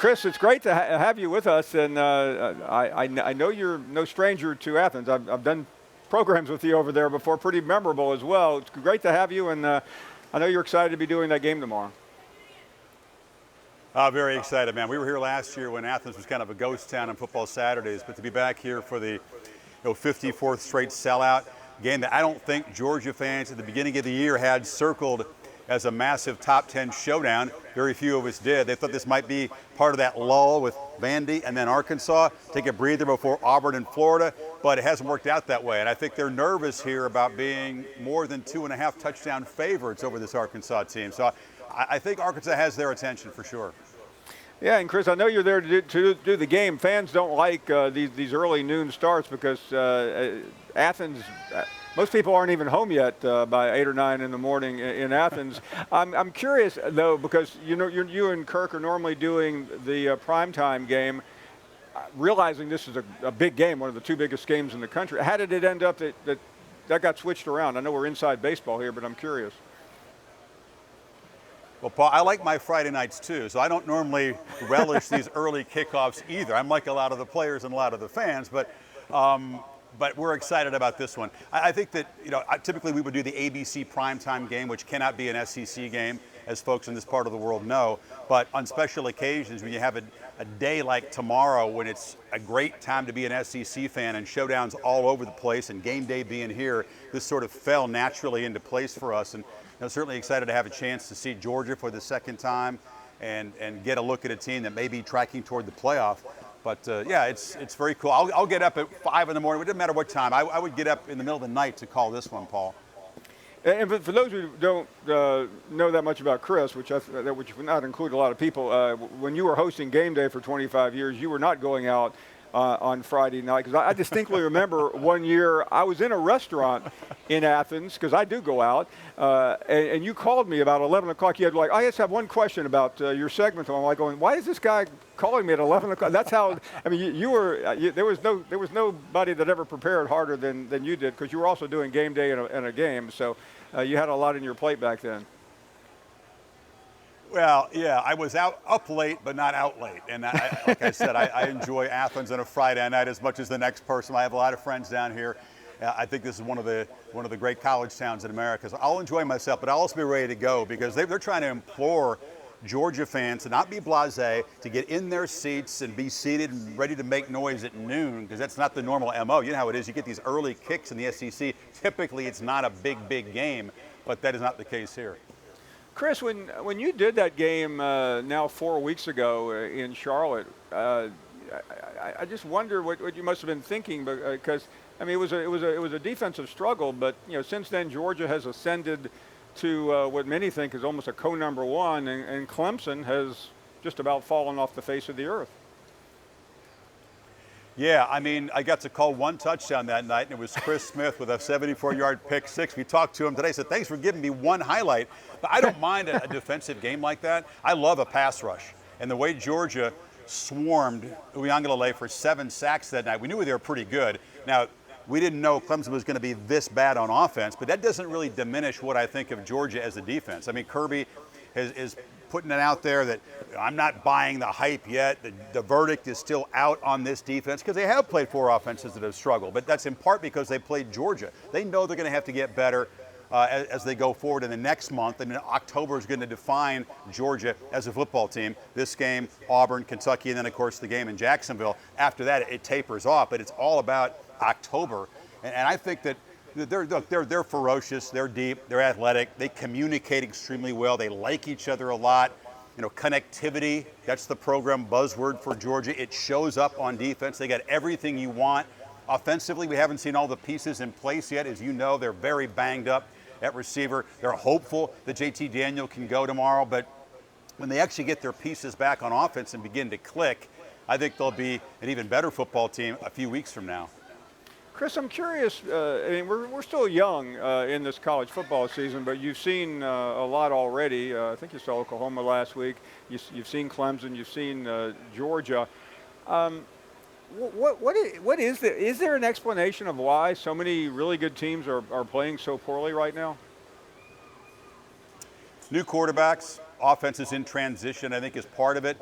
Chris, it's great to have you with us, and I know you're no stranger to Athens. I've done programs with you over there before, pretty memorable as well. It's great to have you, and I know you're excited to be doing that game tomorrow. Very excited, man. We were here last year when Athens was kind of a ghost town on football Saturdays, but to be back here for the 54th straight sellout game that I don't think Georgia fans at the beginning of the year had circled as a massive top 10 showdown. Very few of us did. They thought this might be part of that lull with Vandy and then Arkansas, take a breather before Auburn and Florida, but it hasn't worked out that way. And I think they're nervous here about being more than 2.5 touchdown favorites over this Arkansas team. So I think Arkansas has their attention for sure. Yeah, and Chris, I know you're there to do the game. Fans don't like these early noon starts because Athens, most people aren't even home yet by 8 or 9 in the morning in Athens. I'm curious though, because you and Kirk are normally doing the primetime game, realizing this is a big game, one of the 2 biggest games in the country. How did it end up that got switched around? I know we're inside baseball here, but I'm curious. Well, Paul, I like my Friday nights too, so I don't normally relish these early kickoffs either. I'm like a lot of the players and a lot of the fans, but we're excited about this one. I think that, typically we would do the ABC primetime game, which cannot be an SEC game, as folks in this part of the world know. But on special occasions, when you have a day like tomorrow, when it's a great time to be an SEC fan and showdowns all over the place and game day being here, this sort of fell naturally into place for us. And certainly excited to have a chance to see Georgia for the second time and get a look at a team that may be tracking toward the playoff. But yeah, it's very cool. I'll get up at 5 in the morning. It doesn't matter what time. I would get up in the middle of the night to call this one, Paul. And for those who don't know that much about Chris, which would not include a lot of people, when you were hosting game day for 25 years, you were not going out on Friday night. Because I distinctly remember one year I was in a restaurant in Athens, because I do go out, and you called me about 11 o'clock. You had I just have one question about your segment. I'm like going, why is this guy calling me at 11 o'clock? That's how, I mean, there was nobody that ever prepared harder than you did, because you were also doing game day in a game. So you had a lot in your plate back then. Well, yeah, I was up late, but not out late. And like I said, I enjoy Athens on a Friday night as much as the next person. I have a lot of friends down here. I think this is one of the great college towns in America. So I'll enjoy myself, but I'll also be ready to go, because they're trying to implore Georgia fans to not be blasé, to get in their seats and be seated and ready to make noise at noon, because that's not the normal MO. You know how it is. You get these early kicks in the SEC. Typically, it's not a big game, but that is not the case here. Chris, when you did that game now 4 weeks ago in Charlotte, I just wonder what you must have been thinking, because I mean it was a defensive struggle, but since then Georgia has ascended to what many think is almost a co-number 1, and Clemson has just about fallen off the face of the earth. Yeah, I mean, I got to call one touchdown that night, and it was Chris Smith with a 74-yard pick six. We talked to him today. Said, thanks for giving me one highlight. But I don't mind a defensive game like that. I love a pass rush. And the way Georgia swarmed Uiagalelei for 7 sacks that night, we knew they were pretty good. Now, we didn't know Clemson was going to be this bad on offense, but that doesn't really diminish what I think of Georgia as a defense. I mean, Kirby is putting it out there that I'm not buying the hype yet. The verdict is still out on this defense, because they have played 4 offenses that have struggled. But that's in part because they played Georgia. They know they're going to have to get better as they go forward in the next month. And October is going to define Georgia as a football team. This game, Auburn, Kentucky, and then, of course, the game in Jacksonville. After that, it tapers off. But it's all about October. And I think that they're ferocious, they're deep, they're athletic, they communicate extremely well, they like each other a lot. Connectivity, that's the program buzzword for Georgia. It shows up on defense. They got everything you want. Offensively, we haven't seen all the pieces in place yet. As you know, they're very banged up at receiver. They're hopeful that JT Daniel can go tomorrow, but when they actually get their pieces back on offense and begin to click, I think they'll be an even better football team a few weeks from now. Chris, I'm curious, I mean, we're still young in this college football season, but you've seen a lot already. I think you saw Oklahoma last week. You've seen Clemson. You've seen Georgia. What is there an explanation of why so many really good teams are playing so poorly right now? New quarterbacks, offenses in transition, I think, is part of it.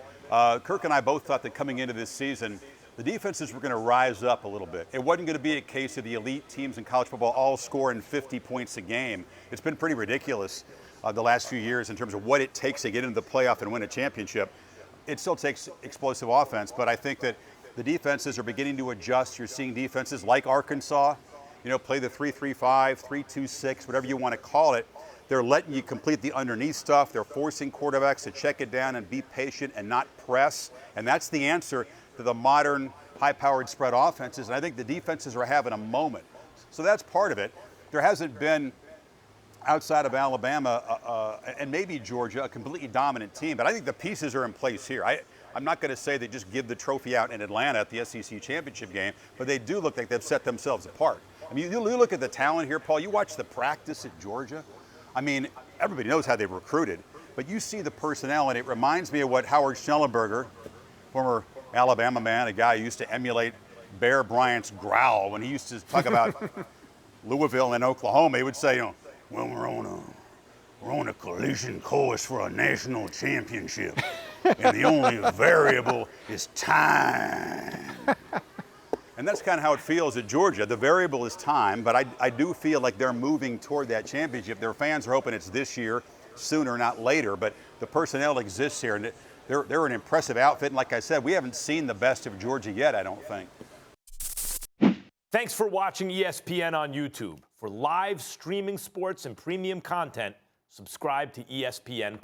Kirk and I both thought that coming into this season, the defenses were going to rise up a little bit. It wasn't going to be a case of the elite teams in college football all scoring 50 points a game. It's been pretty ridiculous the last few years in terms of what it takes to get into the playoff and win a championship. It still takes explosive offense, but I think that the defenses are beginning to adjust. You're seeing defenses like Arkansas, play the 3-3-5, 3-2-6, whatever you want to call it. They're letting you complete the underneath stuff. They're forcing quarterbacks to check it down and be patient and not press. And that's the answer to the modern high-powered spread offenses. And I think the defenses are having a moment. So that's part of it. There hasn't been, outside of Alabama and maybe Georgia, a completely dominant team. But I think the pieces are in place here. I'm not going to say they just give the trophy out in Atlanta at the SEC championship game, but they do look like they've set themselves apart. I mean, you look at the talent here, Paul. You watch the practice at Georgia. I mean, everybody knows how they've recruited, but you see the personnel, and it reminds me of what Howard Schnellenberger, former Alabama man, a guy who used to emulate Bear Bryant's growl when he used to talk about Louisville and Oklahoma. He would say, well, we're on a collision course for a national championship, and the only variable is time. And that's kind of how it feels at Georgia. The variable is time, but I do feel like they're moving toward that championship. Their fans are hoping it's this year, sooner, not later, but the personnel exists here, and they're an impressive outfit. And like I said, we haven't seen the best of Georgia yet, I don't think. Thanks for watching ESPN on YouTube. For live streaming sports and premium content, subscribe to ESPN+.